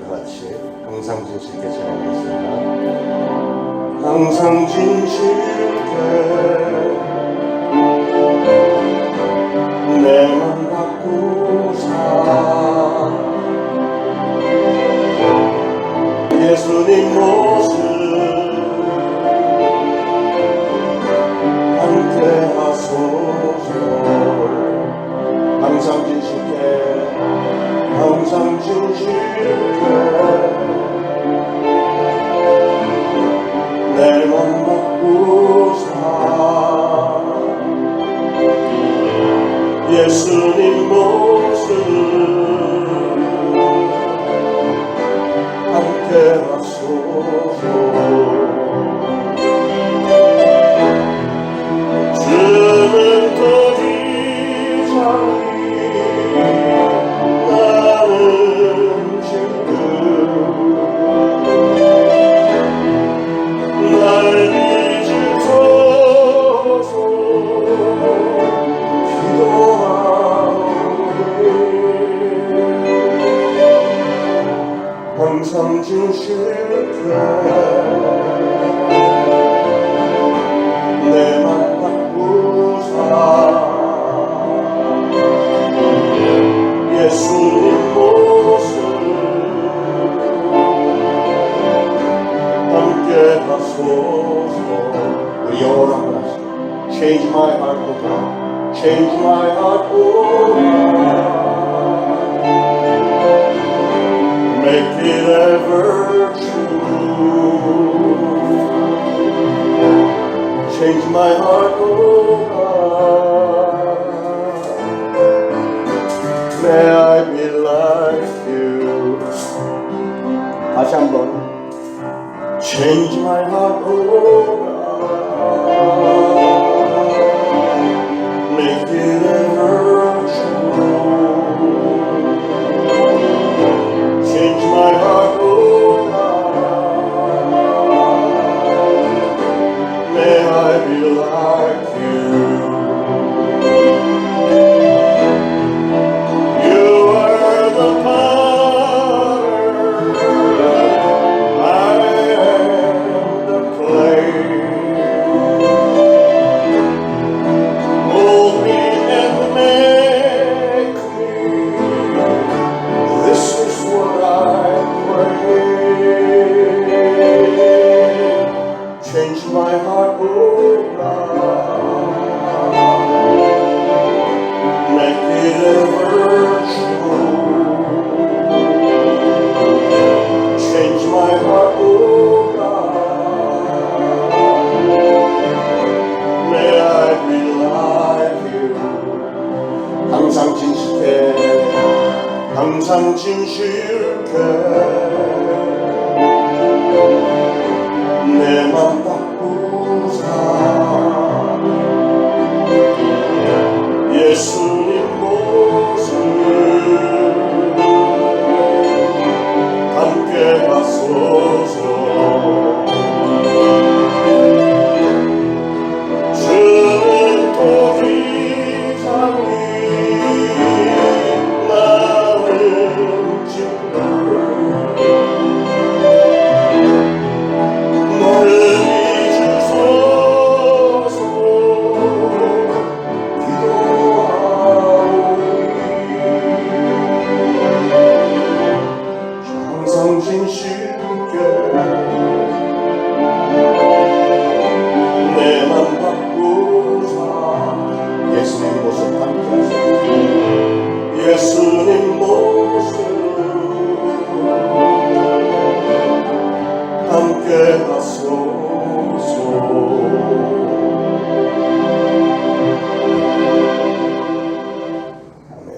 같이 항상 진실게 찬양하겠습니다. 항상 진실게 내 맘 바꾸사 예수님 모습 함께 하소서. 항상 진실게 항상 진실게 내 맘 바꾸사 예수님 모습 함께 하소서. 주는 도리자니 나는 지금 날 잊으소서 기도하오니 항상 진실게 내 맘 바꾸사 예수님 모습 함께 하소서. 우리 영어로 한번 하시죠. Change my heart, O God. Change my heart, O God. Make it ever true. Change my heart, O God. May I be like you. 다시 한번. Change my heart, O God. Make it ever true. Change my heart, O God. May I be like you. You are the potter, I am the clay. Mold me and make me. This is what I pray. Change my heart, O God. Make it ever true. Change my heart, O God. May I be like you. 항상 진실게 항상 진실게 내 맘 바꾸사 예수님 모습 함께 하소서. 주는 도리자니 나는 지금 나를 잊으소서 기도하오니 항상 진실게 내 맘 바꾸사 예수님 모습 함께 하소서. 예수님 모습 함께 하소서. 아멘.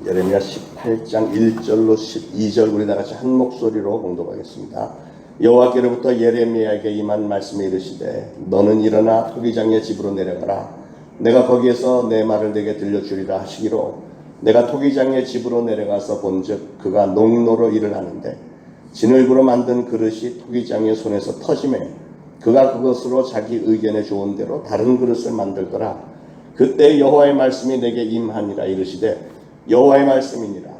예레미야 18장 1절로 12절 우리 다같이 한 목소리로 봉독하겠습니다. 여호와께로부터 예레미야에게 임한 말씀이 이르시되 너는 일어나 토기장의 집으로 내려가라. 내가 거기에서 내 말을 내게 들려주리라 하시기로 내가 토기장의 집으로 내려가서 본즉 그가 농로로 일을 하는데 진흙으로 만든 그릇이 토기장의 손에서 터지매 그가 그것으로 자기 의견에 좋은 대로 다른 그릇을 만들더라. 그때 여호와의 말씀이 내게 임하니라. 이르시되 여호와의 말씀이니라.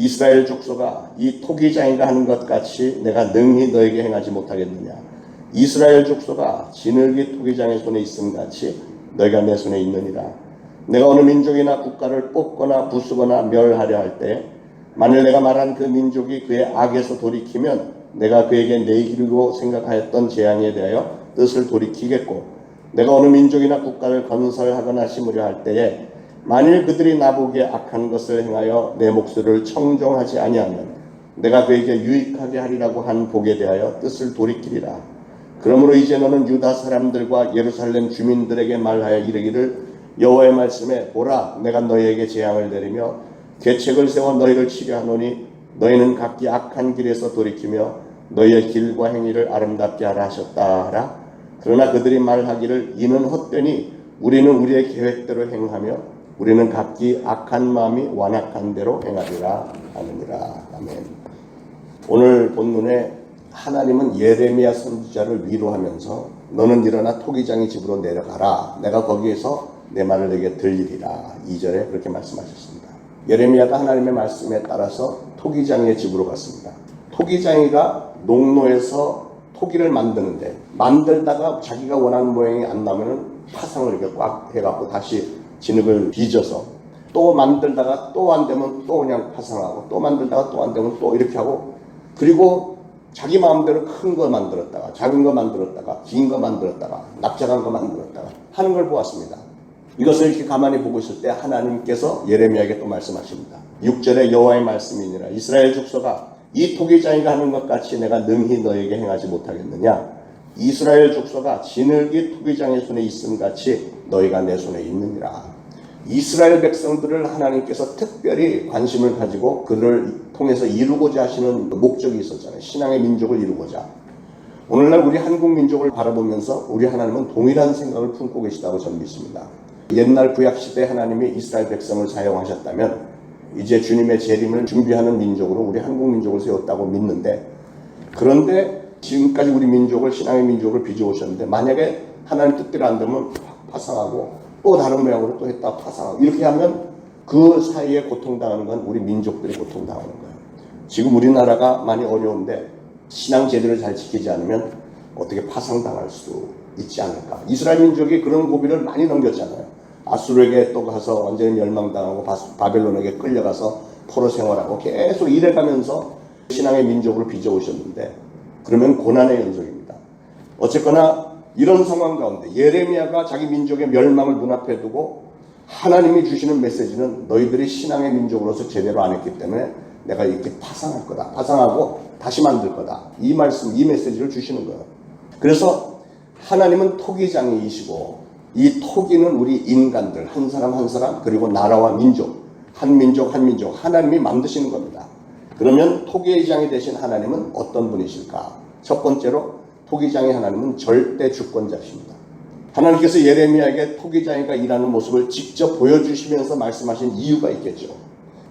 이스라엘 족속아 이 토기장이가 하는 것 같이 내가 능히 너에게 행하지 못하겠느냐. 이스라엘 족속아 지늘기 토기장의 손에 있음 같이 너희가 내 손에 있느니라. 내가 어느 민족이나 국가를 뽑거나 부수거나 멸하려 할 때 만일 내가 말한 그 민족이 그의 악에서 돌이키면 내가 그에게 내기로 생각하였던 재앙에 대하여 뜻을 돌이키겠고 내가 어느 민족이나 국가를 건설하거나 심으려 할 때에 만일 그들이 나보기에 악한 것을 행하여 내 목소리를 청종하지 아니하면 내가 그에게 유익하게 하리라고 한 복에 대하여 뜻을 돌이키리라. 그러므로 이제 너는 유다 사람들과 예루살렘 주민들에게 말하여 이르기를 여호와의 말씀에 보라 내가 너희에게 재앙을 내리며 계책을 세워 너희를 치려하노니 너희는 각기 악한 길에서 돌이키며 너희의 길과 행위를 아름답게 하라 하셨다 하라. 그러나 그들이 말하기를 이는 헛되니 우리는 우리의 계획대로 행하며 우리는 각기 악한 마음이 완악한 대로 행하리라 하느니라. 아멘. 오늘 본문에 하나님은 예레미야 선지자를 위로하면서 너는 일어나 토기장의 집으로 내려가라. 내가 거기에서 내 말을 내게 들리리라. 2절에 그렇게 말씀하셨습니다. 예레미야가 하나님의 말씀에 따라서 토기장의 집으로 갔습니다. 토기장이가 농로에서 토기를 만드는데 만들다가 자기가 원하는 모양이 안 나면은 파상을 이렇게 꽉 해갖고 다시 진흙을 빚어서 또 만들다가 또 안 되면 또 그냥 파상하고 또 만들다가 또 안 되면 또 이렇게 하고 그리고 자기 마음대로 큰 거 만들었다가 작은 거 만들었다가 긴 거 만들었다가 납작한 거 만들었다가 하는 걸 보았습니다. 이것을 이렇게 가만히 보고 있을 때 하나님께서 예레미야에게 또 말씀하십니다. 6절에 여호와의 말씀이니라. 이스라엘 족속아 이 토기장이가 하는 것 같이 내가 능히 너에게 행하지 못하겠느냐. 이스라엘 족속아 지늘기 토기장의 손에 있음 같이 너희가 내 손에 있느니라. 이스라엘 백성들을 하나님께서 특별히 관심을 가지고 그들을 통해서 이루고자 하시는 목적이 있었잖아요. 신앙의 민족을 이루고자. 오늘날 우리 한국 민족을 바라보면서 우리 하나님은 동일한 생각을 품고 계시다고 저는 믿습니다. 옛날 구약시대 하나님이 이스라엘 백성을 사용하셨다면 이제 주님의 재림을 준비하는 민족으로 우리 한국 민족을 세웠다고 믿는데 그런데 지금까지 우리 민족을 신앙의 민족을 빚어오셨는데 만약에 하나님 뜻대로 안 되면 파상하고 또 다른 모양으로 또 했다 파상하고 이렇게 하면 그 사이에 고통당하는 건 우리 민족들이 고통당하는 거예요. 지금 우리나라가 많이 어려운데 신앙 제도를 잘 지키지 않으면 어떻게 파상당할 수 있지 않을까. 이스라엘 민족이 그런 고비를 많이 넘겼잖아요. 아수르에게 또 가서 완전히 멸망당하고 바벨론에게 끌려가서 포로 생활하고 계속 이래가면서 신앙의 민족으로 빚어오셨는데 그러면 고난의 연속입니다. 어쨌거나 이런 상황 가운데 예레미야가 자기 민족의 멸망을 눈앞에 두고 하나님이 주시는 메시지는 너희들이 신앙의 민족으로서 제대로 안 했기 때문에 내가 이렇게 파상할 거다. 파상하고 다시 만들 거다. 이 말씀, 이 메시지를 주시는 거예요. 그래서 하나님은 토기장이시고 이 토기는 우리 인간들 한 사람 한 사람 그리고 나라와 민족 한 민족 한 민족 하나님이 만드시는 겁니다. 그러면 토기장이 되신 하나님은 어떤 분이실까? 첫 번째로 토기장의 하나님은 절대 주권자십니다. 하나님께서 예레미야에게 토기장이가 일하는 모습을 직접 보여주시면서 말씀하신 이유가 있겠죠.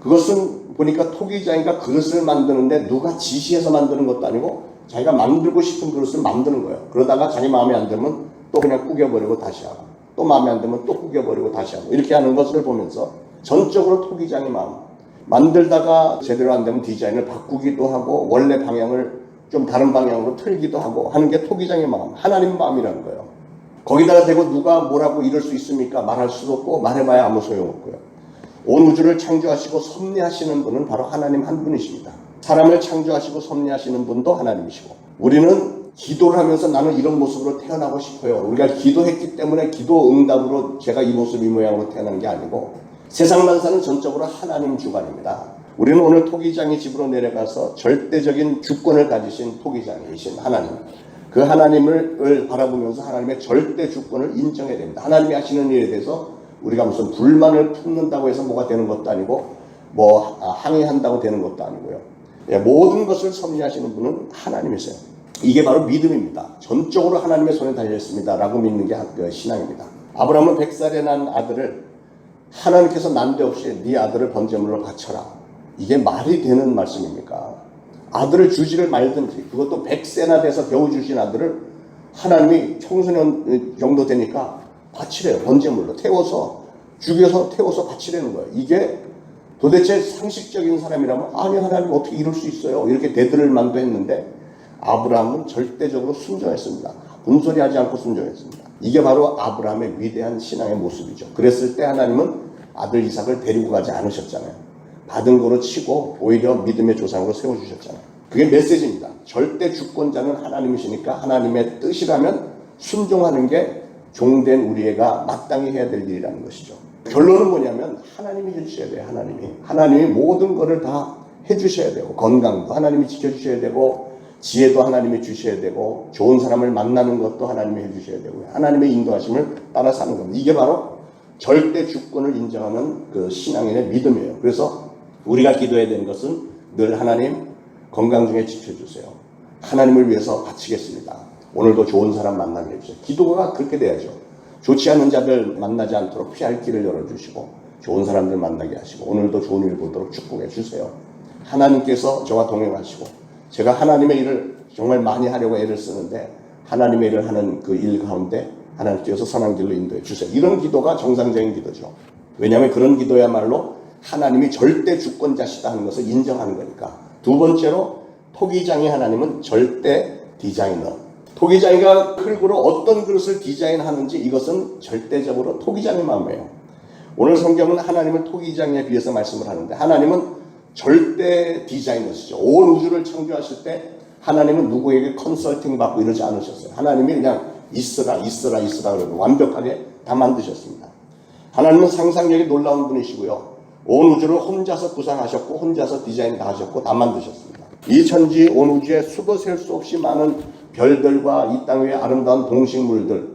그것은 보니까 토기장이가 그릇을 만드는데 누가 지시해서 만드는 것도 아니고 자기가 만들고 싶은 그릇을 만드는 거예요. 그러다가 자기 마음에 안 들면 또 그냥 구겨버리고 다시 하고 또 마음에 안 들면 또 구겨버리고 다시 하고 이렇게 하는 것을 보면서 전적으로 토기장의 마음 만들다가 제대로 안 되면 디자인을 바꾸기도 하고 원래 방향을 좀 다른 방향으로 틀기도 하고 하는 게 토기장의 마음, 하나님 마음이라는 거예요. 거기다가 대고 누가 뭐라고 이럴 수 있습니까? 말할 수도 없고 말해봐야 아무 소용없고요. 온 우주를 창조하시고 섭리하시는 분은 바로 하나님 한 분이십니다. 사람을 창조하시고 섭리하시는 분도 하나님이시고 우리는 기도를 하면서 나는 이런 모습으로 태어나고 싶어요. 우리가 기도했기 때문에 기도 응답으로 제가 이 모습 이 모양으로 태어난 게 아니고 세상 만사는 전적으로 하나님 주관입니다. 우리는 오늘 토기장의 집으로 내려가서 절대적인 주권을 가지신 토기장이신 하나님 그 하나님을 바라보면서 하나님의 절대 주권을 인정해야 됩니다. 하나님이 하시는 일에 대해서 우리가 무슨 불만을 품는다고 해서 뭐가 되는 것도 아니고 뭐 항의한다고 되는 것도 아니고요. 모든 것을 섭리하시는 분은 하나님이세요. 이게 바로 믿음입니다. 전적으로 하나님의 손에 달려있습니다 라고 믿는 게 신앙입니다. 아브라함은 100살에 난 아들을 하나님께서 난데없이 네 아들을 번제물로 바쳐라. 이게 말이 되는 말씀입니까? 아들을 주지를 말든지 그것도 100세나 돼서 겨우 주신 아들을 하나님이 청소년 정도 되니까 바치래요. 번제물로 태워서 죽여서 태워서 바치라는 거예요. 이게 도대체 상식적인 사람이라면 아니 하나님 어떻게 이럴 수 있어요? 이렇게 대들을 만도 했는데 아브라함은 절대적으로 순종했습니다. 군소리하지 않고 순종했습니다. 이게 바로 아브라함의 위대한 신앙의 모습이죠. 그랬을 때 하나님은 아들 이삭을 데리고 가지 않으셨잖아요. 받은 거로 치고 오히려 믿음의 조상으로 세워주셨잖아요. 그게 메시지입니다. 절대 주권자는 하나님이시니까 하나님의 뜻이라면 순종하는 게 종된 우리가 마땅히 해야 될 일이라는 것이죠. 결론은 뭐냐면 하나님이 해주셔야 돼요. 하나님이 모든 것을 다 해주셔야 되고 건강도 하나님이 지켜주셔야 되고 지혜도 하나님이 주셔야 되고 좋은 사람을 만나는 것도 하나님이 해주셔야 되고 하나님의 인도하심을 따라 사는 겁니다. 이게 바로 절대 주권을 인정하는 그 신앙인의 믿음이에요. 그래서 우리가 기도해야 되는 것은 늘 하나님 건강 중에 지켜주세요. 하나님을 위해서 바치겠습니다. 오늘도 좋은 사람 만나게 해주세요. 기도가 그렇게 돼야죠. 좋지 않은 자들 만나지 않도록 피할 길을 열어주시고 좋은 사람들 만나게 하시고 오늘도 좋은 일 보도록 축복해 주세요. 하나님께서 저와 동행하시고 제가 하나님의 일을 정말 많이 하려고 애를 쓰는데 하나님의 일을 하는 그 일 가운데 하나님께서 선한 길로 인도해 주세요. 이런 기도가 정상적인 기도죠. 왜냐하면 그런 기도야말로 하나님이 절대 주권자시다 하는 것을 인정하는 거니까. 두 번째로 토기장의 하나님은 절대 디자이너. 토기장이가 흙으로 어떤 그릇을 디자인하는지 이것은 절대적으로 토기장의 마음이에요. 오늘 성경은 하나님을 토기장에 비해서 말씀을 하는데 하나님은 절대 디자이너시죠. 온 우주를 창조하실 때 하나님은 누구에게 컨설팅 받고 이러지 않으셨어요. 하나님이 그냥 있으라 그러고 완벽하게 다 만드셨습니다. 하나님은 상상력이 놀라운 분이시고요. 온 우주를 혼자서 구상하셨고 혼자서 디자인 다 하셨고 다 만드셨습니다. 이 천지 온 우주에 수도 셀 수 없이 많은 별들과 이 땅 위에 아름다운 동식물들,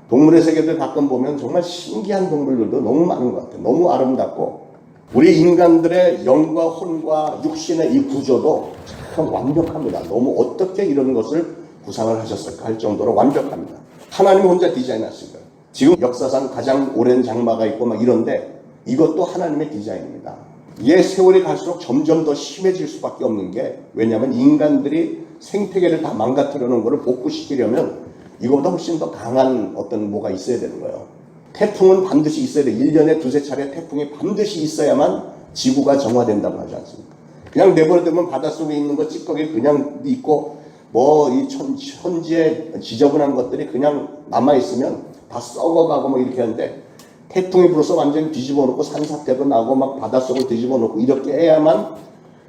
동물의 세계들 가끔 보면 정말 신기한 동물들도 너무 많은 것 같아요. 너무 아름답고 우리 인간들의 영과 혼과 육신의 이 구조도 참 완벽합니다. 너무 어떻게 이런 것을 구상을 하셨을까 할 정도로 완벽합니다. 하나님 혼자 디자인하신 거예요. 지금 역사상 가장 오랜 장마가 있고 막 이런데 이것도 하나님의 디자인입니다. 이게 세월이 갈수록 점점 더 심해질 수밖에 없는 게 왜냐하면 인간들이 생태계를 다 망가뜨려 놓은 것을 복구시키려면 이거보다 훨씬 더 강한 어떤 뭐가 있어야 되는 거예요. 태풍은 반드시 있어야 돼요. 1년에 두세 차례 태풍이 반드시 있어야만 지구가 정화된다고 하지 않습니까? 그냥 내버려두면 바닷속에 있는 거 찌꺼기 그냥 있고 뭐 이 천지에 지저분한 것들이 그냥 남아있으면 다 썩어가고 뭐 이렇게 하는데 태풍이 불어서 완전히 뒤집어 놓고 산사태도 나고 막 바닷속을 뒤집어 놓고 이렇게 해야만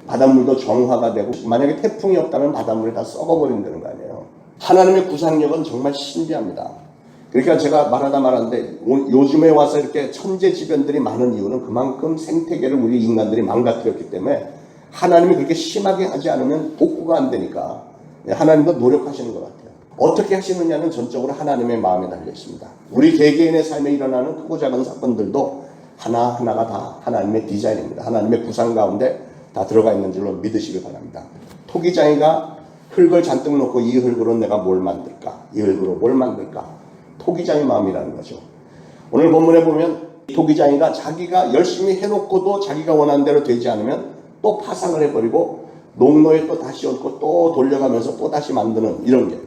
바닷물도 정화가 되고 만약에 태풍이 없다면 바닷물이 다 썩어버린다는 거 아니에요. 하나님의 구상력은 정말 신비합니다. 그러니까 제가 말하다 말았는데 요즘에 와서 이렇게 천재지변들이 많은 이유는 그만큼 생태계를 우리 인간들이 망가뜨렸기 때문에 하나님이 그렇게 심하게 하지 않으면 복구가 안 되니까 하나님도 노력하시는 것 같아요. 어떻게 하시느냐는 전적으로 하나님의 마음에 달려 있습니다. 우리 개개인의 삶에 일어나는 크고 작은 사건들도 하나하나가 다 하나님의 디자인입니다. 하나님의 구상 가운데 다 들어가 있는 줄로 믿으시길 바랍니다. 토기장이가 흙을 잔뜩 놓고 이 흙으로 내가 뭘 만들까? 이 흙으로 뭘 만들까? 토기장의 마음이라는 거죠. 오늘 본문에 보면 토기장이가 자기가 열심히 해놓고도 자기가 원하는 대로 되지 않으면 또 파상을 해버리고 농로에 또 다시 얹고 또 돌려가면서 또 다시 만드는 이런 게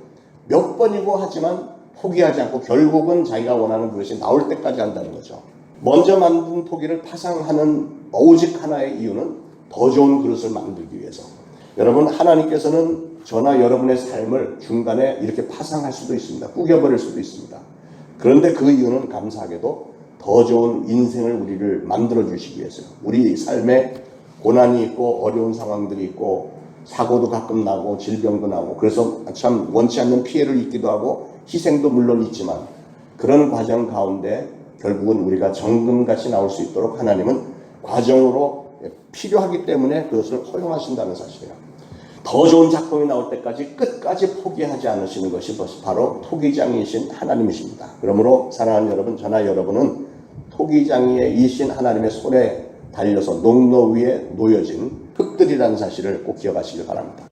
몇 번이고 하지만 포기하지 않고 결국은 자기가 원하는 그릇이 나올 때까지 한다는 거죠. 먼저 만든 토기를 파상하는 오직 하나의 이유는 더 좋은 그릇을 만들기 위해서. 여러분 하나님께서는 저나 여러분의 삶을 중간에 이렇게 파상할 수도 있습니다. 꾸겨버릴 수도 있습니다. 그런데 그 이유는 감사하게도 더 좋은 인생을 우리를 만들어 주시기 위해서요. 우리 삶에 고난이 있고 어려운 상황들이 있고 사고도 가끔 나고 질병도 나고 그래서 참 원치 않는 피해를 입기도 하고 희생도 물론 있지만 그런 과정 가운데 결국은 우리가 정금같이 나올 수 있도록 하나님은 과정으로 필요하기 때문에 그것을 허용하신다는 사실이에요. 더 좋은 작품이 나올 때까지 끝까지 포기하지 않으시는 것이 바로 토기장이신 하나님이십니다. 그러므로 사랑하는 여러분, 저나 여러분은 토기장이신 하나님의 손에 달려서 농로 위에 놓여진 흙들이라는 사실을 꼭 기억하시길 바랍니다.